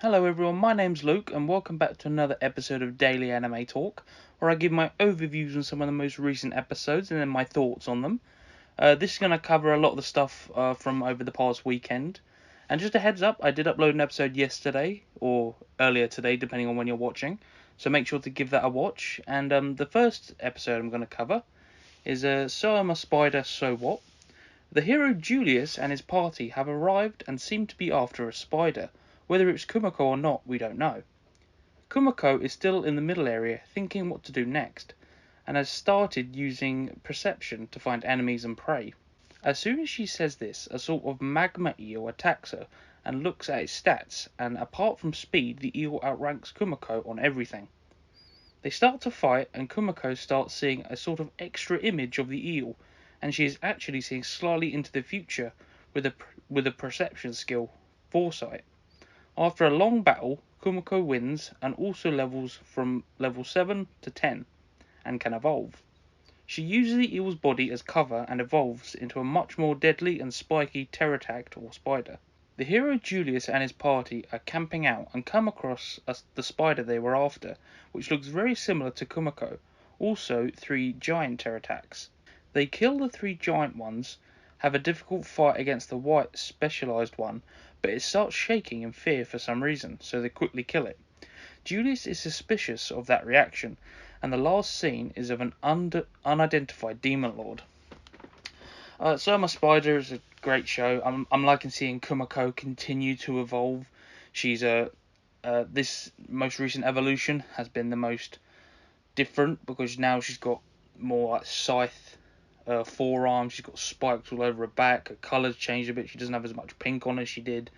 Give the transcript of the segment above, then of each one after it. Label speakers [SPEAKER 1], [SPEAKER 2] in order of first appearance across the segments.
[SPEAKER 1] Hello everyone, my name's Luke and welcome back to another episode of Daily Anime Talk, where I give my overviews on some of the most recent episodes and then my thoughts on them. This is going to cover a lot of the stuff from over the past weekend. And just a heads up, I did upload an episode yesterday, or earlier today, depending on when you're watching. So make sure to give that a watch. And the first episode I'm going to cover is So I'm a Spider, So What? The hero Julius and his party have arrived and seem to be after a spider. Whether it's Kumiko or not, we don't know. Kumiko is still in the middle area thinking what to do next, and has started using perception to find enemies and prey. As soon as she says this, a sort of magma eel attacks her and looks at its stats, and apart from speed, the eel outranks Kumiko on everything. They start to fight, and Kumiko starts seeing a sort of extra image of the eel, and she is actually seeing slightly into the future with a perception skill, foresight. After a long battle, Kumiko wins and also levels from level 7 to 10 and can evolve. She uses the eel's body as cover and evolves into a much more deadly and spiky pterodactyl or spider. The hero Julius and his party are camping out and come across the spider they were after, which looks very similar to Kumiko, also 3 giant pterodactyls. They kill the 3 giant ones, have a difficult fight against the white specialized one, but it starts shaking in fear for some reason, so they quickly kill it. Julius is suspicious of that reaction, and the last scene is of an unidentified demon lord. So I'm a Spider is a great show. I'm liking seeing Kumiko continue to evolve. She's this most recent evolution has been the most different because now she's got more like scythe forearms. She's got spikes all over her back. Her colour's changed a bit. She doesn't have as much pink on as she did.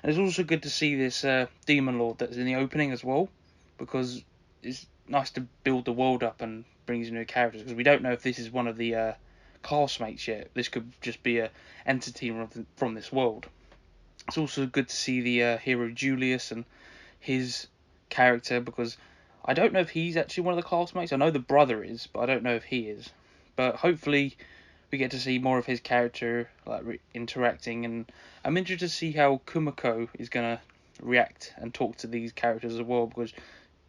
[SPEAKER 1] And it's also good to see this demon lord that's in the opening as well, because it's nice to build the world up and bring these new characters. Because we don't know if this is one of the classmates yet. This could just be a entity from this world. It's also good to see the hero Julius and his character, because I don't know if he's actually one of the classmates. I know the brother is, but I don't know if he is. But hopefully we get to see more of his character like interacting, and I'm interested to see how Kumiko is gonna react and talk to these characters as well, because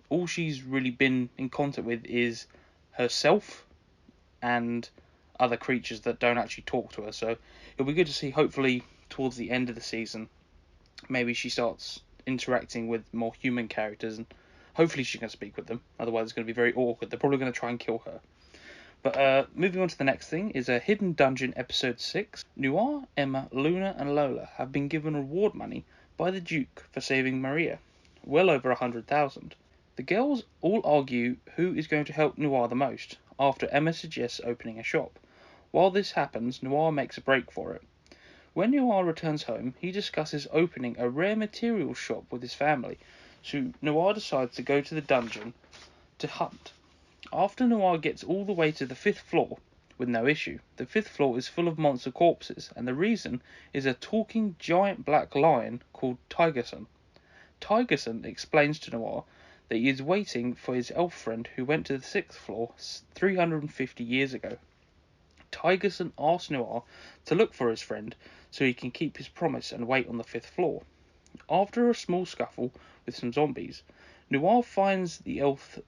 [SPEAKER 1] all she's really been in contact with is herself and other creatures that don't actually talk to her. So it'll be good to see, hopefully towards the end of the season, maybe she starts interacting with more human characters, and hopefully she can speak with them. Otherwise it's going to be very awkward. They're probably going to try and kill her. But moving on to the next thing is a Hidden Dungeon episode 6. Noir, Emma, Luna and Lola have been given reward money by the Duke for saving Maria. Well over 100,000. The girls all argue who is going to help Noir the most, after Emma suggests opening a shop. While this happens, Noir makes a break for it. When Noir returns home, he discusses opening a rare materials shop with his family, so Noir decides to go to the dungeon to hunt. After Noir gets all the way to the 5th floor, with no issue, the 5th floor is full of monster corpses, and the reason is a talking giant black lion called Tigerson. Tigerson explains to Noir that he is waiting for his elf friend who went to the 6th floor 350 years ago. Tigerson asks Noir to look for his friend so he can keep his promise and wait on the 5th floor. After a small scuffle with some zombies, Noir finds the elf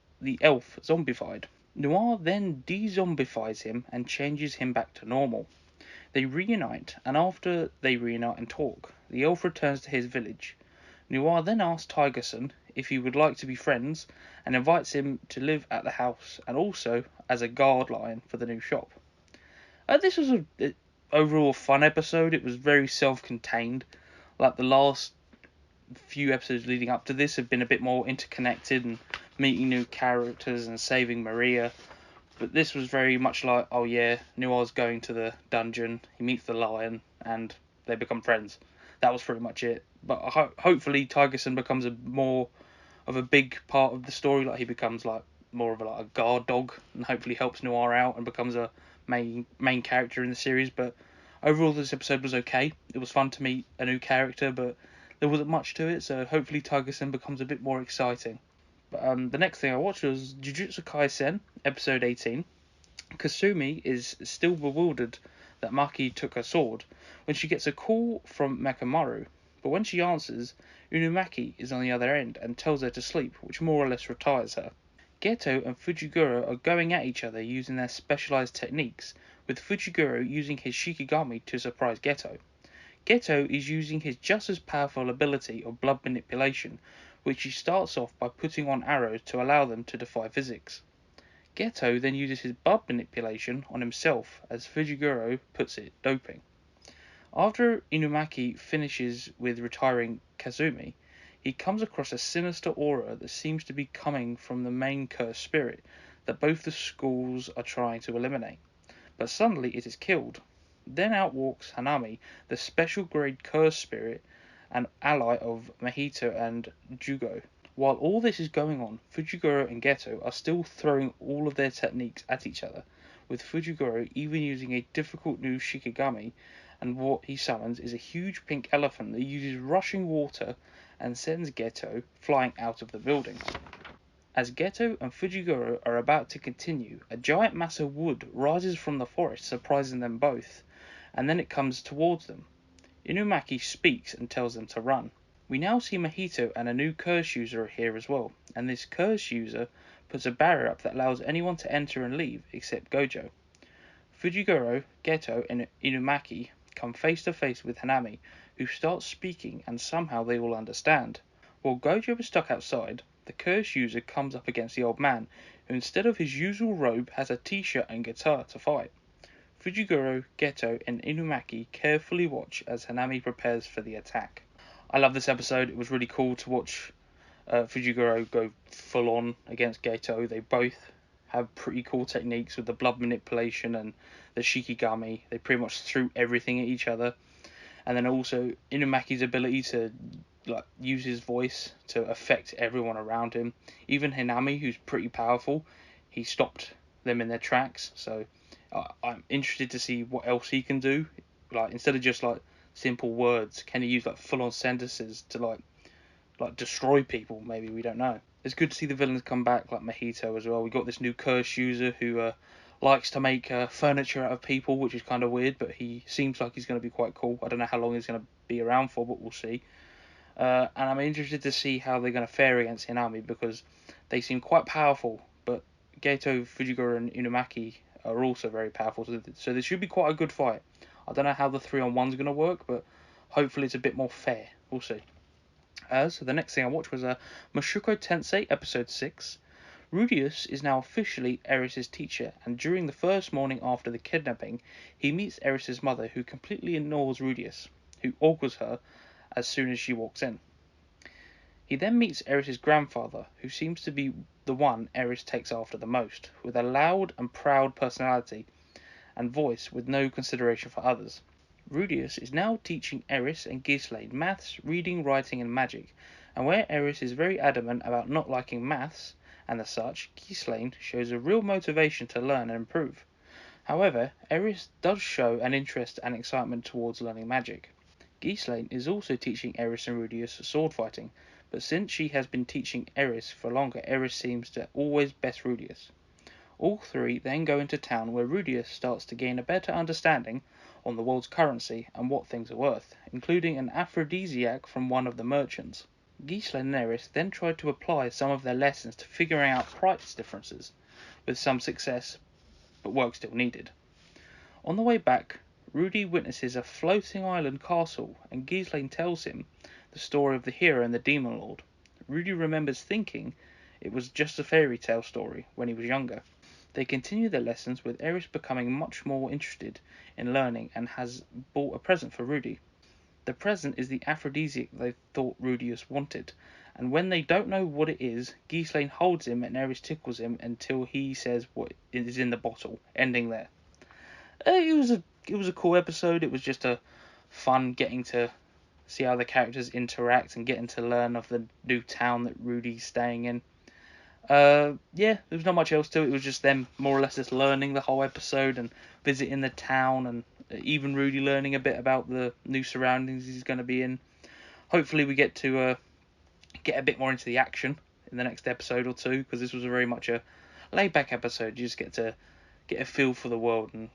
[SPEAKER 1] zombified. Noir then de-zombifies him and changes him back to normal. They reunite, and after they reunite and talk, the elf returns to his village. Noir then asks Tigerson if he would like to be friends and invites him to live at the house and also as a guard lion for the new shop. This was a overall fun episode. It was very self-contained. Like the last few episodes leading up to this have been a bit more interconnected and meeting new characters and saving Maria. But this was very much like, oh yeah, Noir's going to the dungeon, he meets the lion, and they become friends. That was pretty much it. But hopefully Tigerson becomes a more of a big part of the story. Like he becomes like more of a guard dog, and hopefully helps Noir out and becomes a main character in the series. But overall, this episode was okay. It was fun to meet a new character, but there wasn't much to it. So hopefully Tigerson becomes a bit more exciting. But the next thing I watched was Jujutsu Kaisen, episode 18. Kasumi is still bewildered that Maki took her sword when she gets a call from Mekamaru. But when she answers, Inumaki is on the other end and tells her to sleep, which more or less retires her. Geto and Fujiguro are going at each other using their specialized techniques, with Fujiguro using his Shikigami to surprise Geto. Geto is using his just as powerful ability of blood manipulation, which he starts off by putting on arrows to allow them to defy physics. Geto then uses his blood manipulation on himself, as Fujiguro puts it, doping. After Inumaki finishes with retiring Kazumi, he comes across a sinister aura that seems to be coming from the main cursed spirit that both the schools are trying to eliminate. But suddenly it is killed. Then out walks Hanami, the special grade cursed spirit, an ally of Mahito and Jugo. While all this is going on, Fujiguro and Geto are still throwing all of their techniques at each other, with Fujiguro even using a difficult new Shikigami, and what he summons is a huge pink elephant that uses rushing water and sends Geto flying out of the building. As Geto and Fujiguro are about to continue, a giant mass of wood rises from the forest, surprising them both, and then it comes towards them. Inumaki speaks and tells them to run. We now see Mahito and a new curse user here as well, and this curse user puts a barrier up that allows anyone to enter and leave except Gojo. Fujiguro, Geto, and Inumaki come face to face with Hanami, who starts speaking and somehow they all understand. While Gojo is stuck outside, the curse user comes up against the old man, who instead of his usual robe has a t-shirt and guitar to fight. Fujiguro, Geto, and Inumaki carefully watch as Hanami prepares for the attack. I love this episode. It was really cool to watch Fujiguro go full on against Geto. They both have pretty cool techniques with the blood manipulation and the Shikigami. They pretty much threw everything at each other. And then also Inumaki's ability to use his voice to affect everyone around him. Even Hanami, who's pretty powerful, he stopped them in their tracks. So I'm interested to see what else he can do. Instead of just simple words, can he use full on sentences to destroy people? Maybe, we don't know. It's good to see the villains come back, like Mahito as well. We got this new curse user who likes to make furniture out of people, which is kind of weird, but he seems like he's going to be quite cool. I don't know how long he's going to be around for, but we'll see. And I'm interested to see how they're going to fare against Hinami, because they seem quite powerful, but Geto, Fujiguro, and Inumaki are also very powerful, so this should be quite a good fight. I don't know how the 3-on-1's going to work, but hopefully it's a bit more fair. We'll see. So the next thing I watched was Mushoku Tensei episode 6. Rudius is now officially Eris's teacher, and during the first morning after the kidnapping, he meets Eris's mother, who completely ignores Rudius, who ogles her as soon as she walks in. He then meets Eris's grandfather, who seems to be the one Eris takes after the most, with a loud and proud personality and voice with no consideration for others. Rudius is now teaching Eris and Ghislaine maths, reading, writing, and magic, and where Eris is very adamant about not liking maths, and as such, Ghislaine shows a real motivation to learn and improve. However, Eris does show an interest and excitement towards learning magic. Ghislaine is also teaching Eris and Rudius sword fighting, but since she has been teaching Eris for longer, Eris seems to always best Rudius. All three then go into town, where Rudius starts to gain a better understanding on the world's currency and what things are worth, including an aphrodisiac from one of the merchants. Ghislaine and Eris then try to apply some of their lessons to figuring out price differences, with some success, but work still needed. On the way back, Rudy witnesses a floating island castle, and Ghislaine tells him the story of the hero and the demon lord. Rudy remembers thinking it was just a fairy tale story when he was younger. They continue their lessons, with Eris becoming much more interested in learning and has bought a present for Rudy. The present is the aphrodisiac they thought Rudius wanted, and when they don't know what it is, Ghislaine holds him and Eris tickles him until he says what is in the bottle, ending there. It was a cool episode. It was just a fun getting to see how the characters interact and getting to learn of the new town that Rudy's staying in. There was not much else to it. It was just them more or less just learning the whole episode and visiting the town, and even Rudy learning a bit about the new surroundings he's going to be in. Hopefully we get to get a bit more into the action in the next episode or two, because this was very much a laid back episode. You just get to get a feel for the world and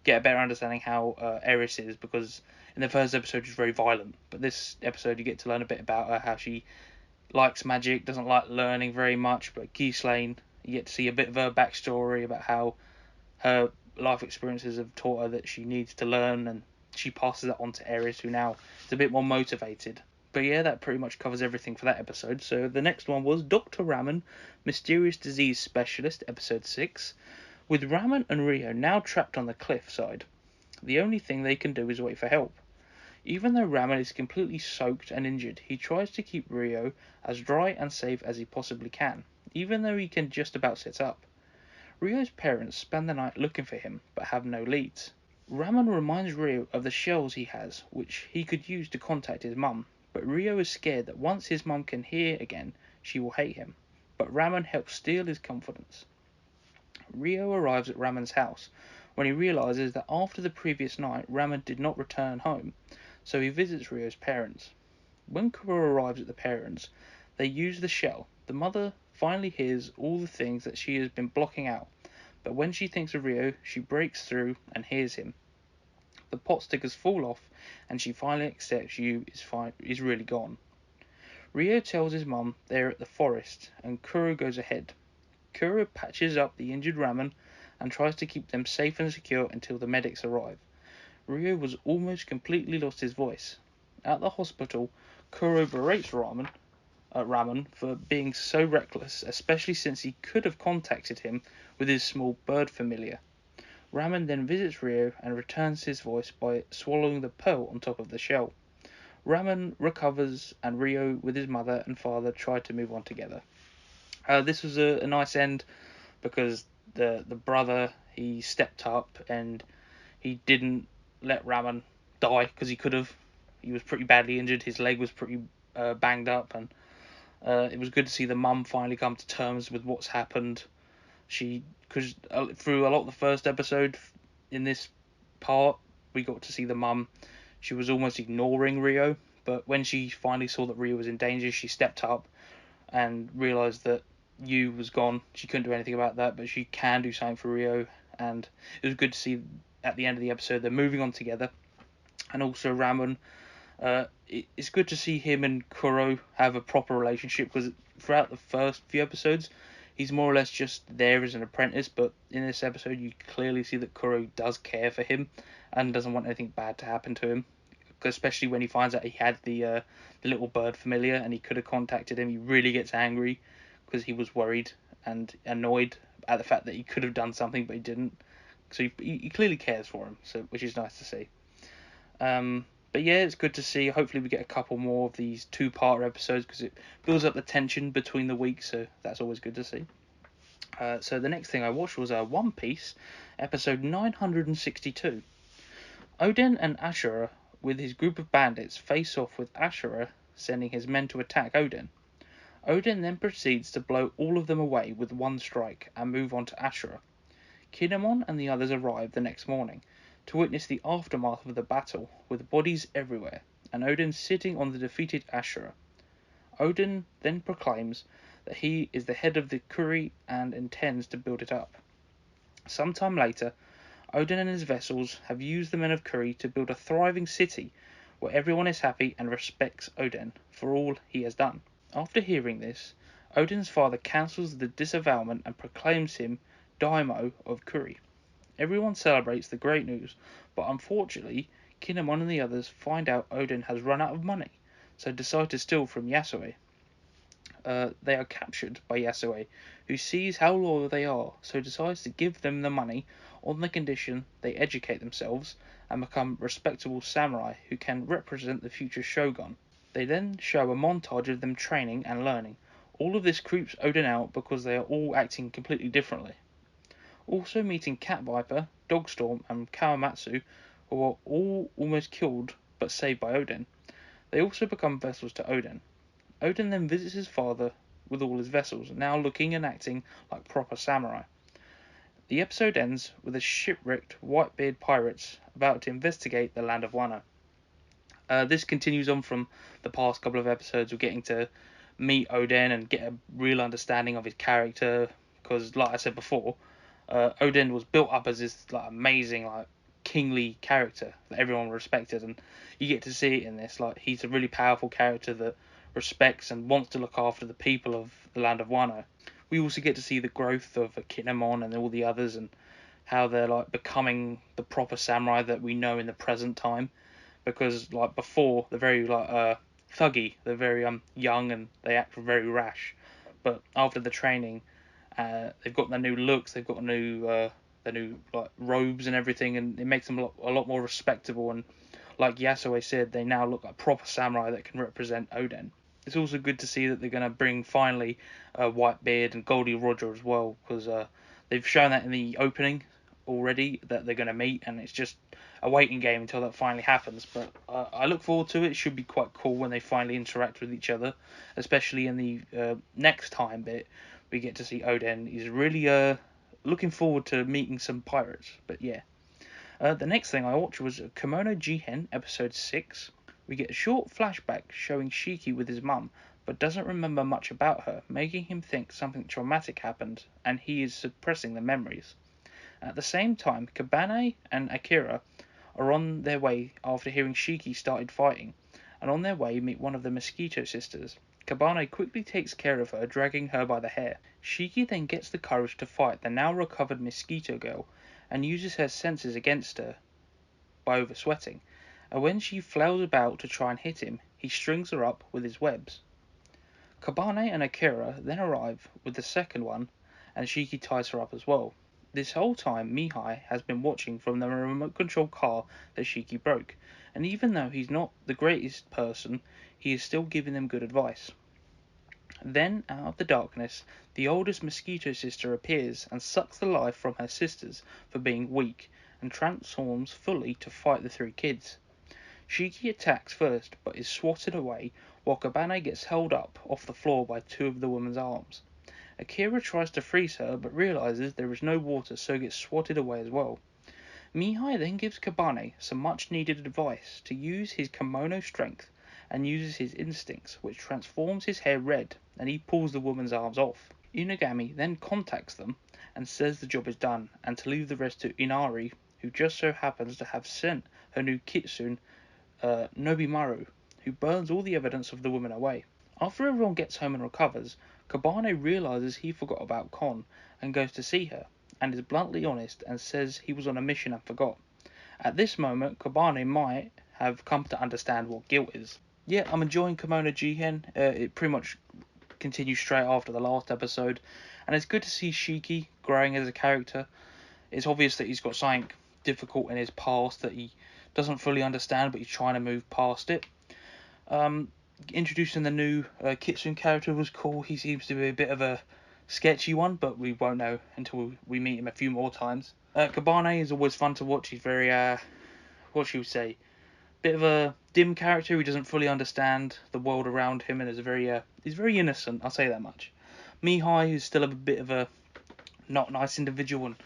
[SPEAKER 1] get a better understanding how Eris is, because in the first episode she's very violent, but this episode you get to learn a bit about her, how she likes magic, doesn't like learning very much, but Ghislaine, you get to see a bit of her backstory about how her life experiences have taught her that she needs to learn, and she passes that on to Eris, who now is a bit more motivated. But yeah, that pretty much covers everything for that episode. So the next one was Dr. Ramune, Mysterious Disease Specialist, episode 6. With Ramune and Rio now trapped on the cliffside, the only thing they can do is wait for help. Even though Ramune is completely soaked and injured, he tries to keep Rio as dry and safe as he possibly can, even though he can just about sit up. Rio's parents spend the night looking for him, but have no leads. Ramune reminds Rio of the shells he has, which he could use to contact his mum, but Rio is scared that once his mum can hear again, she will hate him. But Ramune helps steal his confidence. Rio arrives at Ramune's house when he realizes that after the previous night, Ramune did not return home, so he visits Rio's parents. When Kuro arrives at the parents, they use the shell. The mother finally hears all the things that she has been blocking out, but when she thinks of Rio, she breaks through and hears him. The pot stickers fall off, and she finally accepts Yu is really gone. Rio tells his mum they're at the forest, and Kuro goes ahead. Kuro patches up the injured Ramune and tries to keep them safe and secure until the medics arrive. Rio was almost completely lost his voice. At the hospital, Kuro berates Ramune for being so reckless, especially since he could have contacted him with his small bird familiar. Ramune then visits Rio and returns his voice by swallowing the pearl on top of the shell. Ramune recovers, and Rio, with his mother and father, try to move on together. This was a nice end, because the brother, he stepped up and he didn't let Ramune die, because he could have. He was pretty badly injured, his leg was pretty banged up, and it was good to see the mum finally come to terms with what's happened. Because through a lot of the first episode in this part, we got to see the mum. She was almost ignoring Rio, but when she finally saw that Rio was in danger, she stepped up and realised that Yu was gone. She couldn't do anything about that, but she can do something for Rio, and it was good to see at the end of the episode they're moving on together. And also Ramune, it's good to see him and Kuro have a proper relationship, because throughout the first few episodes he's more or less just there as an apprentice, but in this episode you clearly see that Kuro does care for him and doesn't want anything bad to happen to him, especially when he finds out he had the little bird familiar and he could have contacted him. He really gets angry because he was worried and annoyed at the fact that he could have done something but he didn't, so he clearly cares for him, so which is nice to see. But yeah, it's good to see. Hopefully we get a couple more of these two-part episodes, because it builds up the tension between the weeks, so that's always good to see. So the next thing I watched was One Piece, episode 962. Oden and Ashura, with his group of bandits, face off with Ashura sending his men to attack Oden. Oden then proceeds to blow all of them away with one strike and move on to Ashura. Kinemon and the others arrive the next morning to witness the aftermath of the battle, with bodies everywhere, and Oden sitting on the defeated Ashura. Oden then proclaims that he is the head of the Kuri and intends to build it up. Sometime later, Oden and his vessels have used the men of Kuri to build a thriving city where everyone is happy and respects Oden for all he has done. After hearing this, Oden's father cancels the disavowalment and proclaims him Daimyo of Kuri. Everyone celebrates the great news, but unfortunately, Kinemon and the others find out Oden has run out of money, so decide to steal from Yasue. They are captured by Yasue, who sees how loyal they are, so decides to give them the money on the condition they educate themselves and become respectable samurai who can represent the future shogun. They then show a montage of them training and learning. All of this creeps Oden out because they are all acting completely differently. Also meeting Cat Viper, Dogstorm, and Kawamatsu, who are all almost killed but saved by Oden. They also become vessels to Oden. Oden then visits his father with all his vessels, now looking and acting like proper samurai. The episode ends with the shipwrecked Whitebeard pirates about to investigate the land of Wano. This continues on from the past couple of episodes. We're getting to meet Oden and get a real understanding of his character, because like I said before, Oden was built up as this amazing kingly character that everyone respected, and you get to see it in this. Like, he's a really powerful character that respects and wants to look after the people of the land of Wano. We also get to see the growth of Kinemon and all the others, and how they're like becoming the proper samurai that we know in the present time. Because like before, they're very like thuggy, they're very young, and they act very rash. But after the training, they've got their new looks, they've got their new like robes and everything, and it makes them a lot more respectable. And like Yasuo said, they now look like proper samurai that can represent Oden. It's also good to see that they're going to bring finally Whitebeard and Goldie Roger as well, because they've shown that in the opening already that they're going to meet, and it's just a waiting game until that finally happens. But I look forward to it. It should be quite cool when they finally interact with each other, especially in the next time bit we get to see Oden. He's really looking forward to meeting some pirates. But yeah, the next thing I watched was Kemono Jihen episode 6. We get a short flashback showing Shiki with his mum, but doesn't remember much about her, making him think something traumatic happened, and he is suppressing the memories. At the same time, Kabane and Akira are on their way after hearing Shiki started fighting, and on their way meet one of the Mosquito sisters. Kabane quickly takes care of her, dragging her by the hair. Shiki then gets the courage to fight the now recovered Mosquito girl, and uses her senses against her by oversweating, and when she flails about to try and hit him, he strings her up with his webs. Kabane and Akira then arrive with the second one, and Shiki ties her up as well. This whole time, Mihai has been watching from the remote control car that Shiki broke, and even though he's not the greatest person, he is still giving them good advice. Then, out of the darkness, the oldest Mosquito sister appears and sucks the life from her sisters for being weak, and transforms fully to fight the three kids. Shiki attacks first, but is swatted away, while Kabane gets held up off the floor by two of the woman's arms. Akira tries to freeze her, but realizes there is no water, so gets swatted away as well. Mihai then gives Kabane some much needed advice to use his kimono strength, and uses his instincts, which transforms his hair red, and he pulls the woman's arms off. Inugami then contacts them, and says the job is done, and to leave the rest to Inari, who just so happens to have sent her new kitsune, Nobimaru, who burns all the evidence of the woman away. After everyone gets home and recovers, Kabane realizes he forgot about Kon, and goes to see her, and is bluntly honest and says he was on a mission and forgot. At this moment, Kabane might have come to understand what guilt is. Yeah, I'm enjoying Kemono Jihen. It pretty much continues straight after the last episode, and it's good to see Shiki growing as a character. It's obvious that he's got something difficult in his past that he doesn't fully understand, but he's trying to move past it. Introducing the new Kitsune character was cool. He seems to be a bit of a sketchy one, but we won't know until we meet him a few more times. Kabane is always fun to watch. He's very, what should we say, bit of a dim character who doesn't fully understand the world around him, and he's very innocent, I'll say that much. Mihai is still a bit of a not nice individual and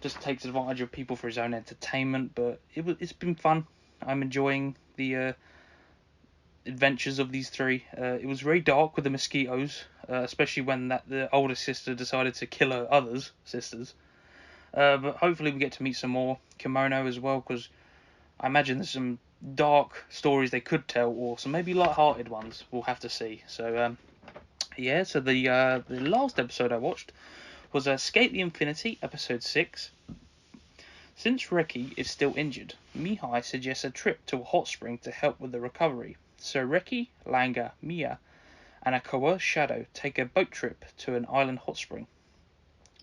[SPEAKER 1] just takes advantage of people for his own entertainment, but it's been fun. I'm enjoying the adventures of these three. It was very dark with the mosquitoes, especially when the older sister decided to kill her other sisters. But hopefully we get to meet some more Kemono as well, because I imagine there's some dark stories they could tell, or some maybe light-hearted ones. We'll have to see. So yeah. So the last episode I watched was Escape the Infinity, episode 6. Since Reki is still injured, Mihai suggests a trip to a hot spring to help with the recovery. So Reki, Langa, Mia, and a coerced Shadow take a boat trip to an island hot spring.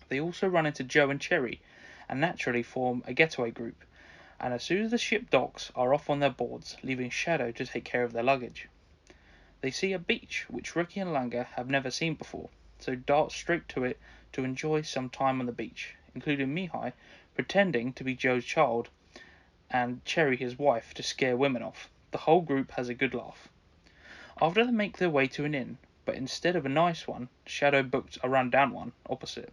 [SPEAKER 1] They also run into Joe and Cherry, and naturally form a getaway group, and as soon as the ship docks, are off on their boards, leaving Shadow to take care of their luggage. They see a beach, which Reki and Langa have never seen before, so dart straight to it to enjoy some time on the beach, including Mihai pretending to be Joe's child, and Cherry his wife, to scare women off. The whole group has a good laugh. After they make their way to an inn, but instead of a nice one, Shadow booked a run-down one opposite.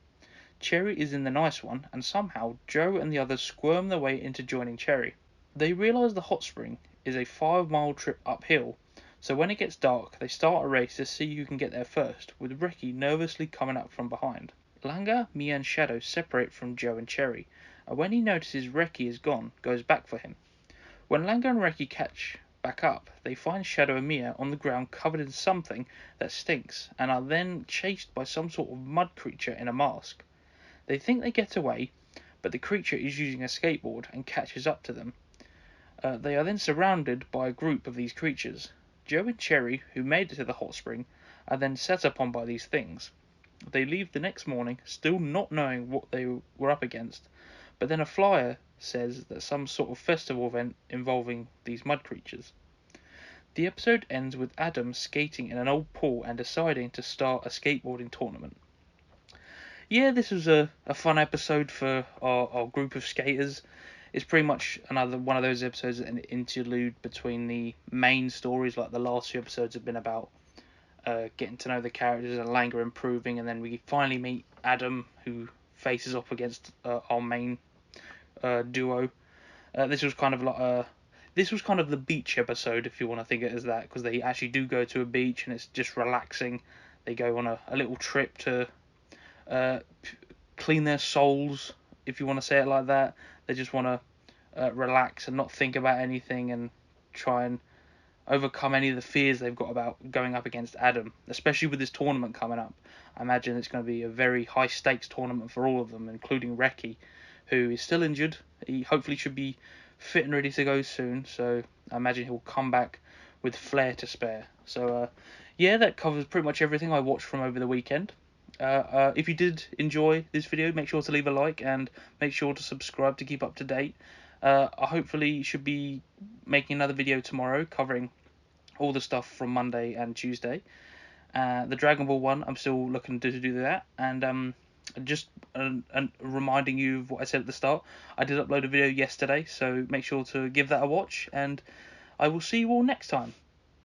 [SPEAKER 1] Cherry is in the nice one, and somehow Joe and the others squirm their way into joining Cherry. They realise the hot spring is a 5-mile trip uphill, so when it gets dark, they start a race to see who can get there first, with Reki nervously coming up from behind. Langa, Mia and Shadow separate from Joe and Cherry, and when he notices Reki is gone, goes back for him. When Lango and Reki catch back up, they find Shadow and Mia on the ground covered in something that stinks, and are then chased by some sort of mud creature in a mask. They think they get away, but the creature is using a skateboard and catches up to them. They are then surrounded by a group of these creatures. Joe and Cherry, who made it to the hot spring, are then set upon by these things. They leave the next morning, still not knowing what they were up against, but then a flyer says that some sort of festival event involving these mud creatures. The episode ends with Adam skating in an old pool and deciding to start a skateboarding tournament. Yeah, this was a fun episode for our group of skaters. It's pretty much another one of those episodes, an interlude between the main stories, like the last few episodes have been about getting to know the characters and Langer improving, and then we finally meet Adam, who faces off against our main duo. This was kind of the beach episode, if you want to think it as that, because they actually do go to a beach and it's just relaxing. They go on a little trip to clean their souls, if you want to say it like that. They just want to relax and not think about anything and try and overcome any of the fears they've got about going up against Adam, especially with this tournament coming up. I imagine it's going to be a very high stakes tournament for all of them, including Reki, who is still injured. He hopefully should be fit and ready to go soon, so I imagine he'll come back with flair to spare. So yeah, that covers pretty much everything I watched from over the weekend. If you did enjoy this video, make sure to leave a like and make sure to subscribe to keep up to date. I hopefully should be making another video tomorrow covering all the stuff from Monday and Tuesday. The Dragon Ball one, I'm still looking to do that. And just reminding you of what I said at the start, I did upload a video yesterday, so make sure to give that a watch, and I will see you all next time.